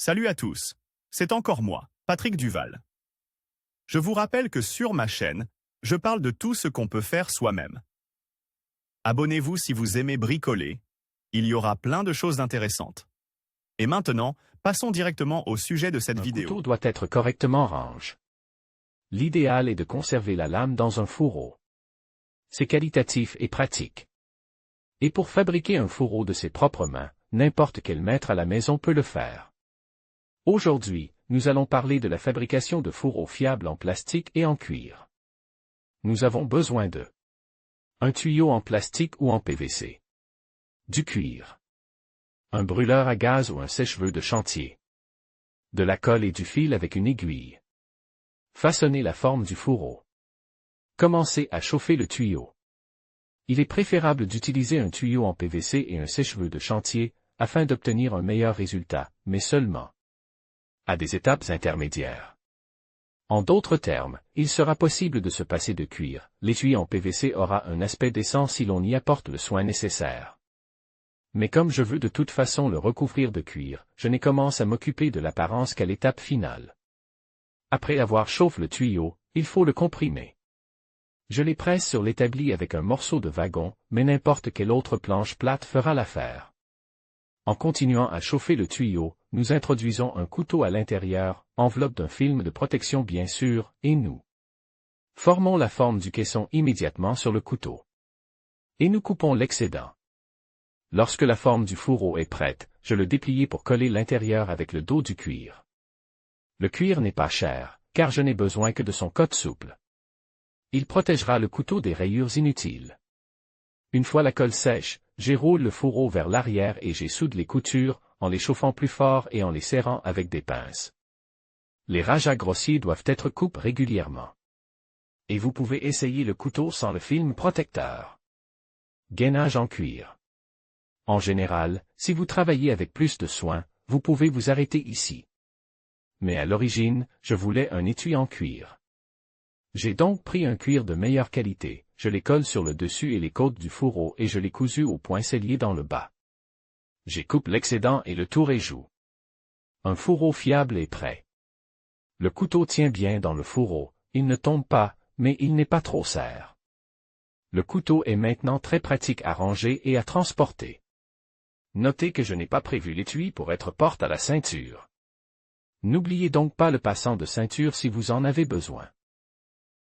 Salut à tous, c'est encore moi, Patrick Duval. Je vous rappelle que sur ma chaîne, je parle de tout ce qu'on peut faire soi-même. Abonnez-vous si vous aimez bricoler, il y aura plein de choses intéressantes. Et maintenant, passons directement au sujet de cette vidéo. Un couteau doit être correctement rangé. L'idéal est de conserver la lame dans un fourreau. C'est qualitatif et pratique. Et pour fabriquer un fourreau de ses propres mains, n'importe quel maître à la maison peut le faire. Aujourd'hui, nous allons parler de la fabrication de fourreaux fiables en plastique et en cuir. Nous avons besoin de un tuyau en plastique ou en PVC, du cuir, un brûleur à gaz ou un sèche-cheveux de chantier, de la colle et du fil avec une aiguille. Façonner la forme du fourreau. Commencez à chauffer le tuyau. Il est préférable d'utiliser un tuyau en PVC et un sèche-cheveux de chantier, afin d'obtenir un meilleur résultat, mais seulement à des étapes intermédiaires. En d'autres termes, il sera possible de se passer de cuir. L'étui en PVC aura un aspect décent si l'on y apporte le soin nécessaire. Mais comme je veux de toute façon le recouvrir de cuir, je n'ai commence à m'occuper de l'apparence qu'à l'étape finale. Après avoir chauffé le tuyau, il faut le comprimer. Je les presse sur l'établi avec un morceau de wagon, mais n'importe quelle autre planche plate fera l'affaire. En continuant à chauffer le tuyau, nous introduisons un couteau à l'intérieur, enveloppe d'un film de protection bien sûr, et nous formons la forme du caisson immédiatement sur le couteau. Et nous coupons l'excédent. Lorsque la forme du fourreau est prête, je le déplie pour coller l'intérieur avec le dos du cuir. Le cuir n'est pas cher, car je n'ai besoin que de son côte souple. Il protégera le couteau des rayures inutiles. Une fois la colle sèche, j'éroule le fourreau vers l'arrière et j'essoude les coutures, en les chauffant plus fort et en les serrant avec des pinces. Les rajats grossiers doivent être coupés régulièrement. Et vous pouvez essayer le couteau sans le film protecteur. Gainage en cuir. En général, si vous travaillez avec plus de soin, vous pouvez vous arrêter ici. Mais à l'origine, je voulais un étui en cuir. J'ai donc pris un cuir de meilleure qualité, je les colle sur le dessus et les côtes du fourreau et je les cousu au point scellé dans le bas. J'écoupe l'excédent et le tour est joue. Un fourreau fiable est prêt. Le couteau tient bien dans le fourreau, il ne tombe pas, mais il n'est pas trop serré. Le couteau est maintenant très pratique à ranger et à transporter. Notez que je n'ai pas prévu l'étui pour être porte à la ceinture. N'oubliez donc pas le passant de ceinture si vous en avez besoin.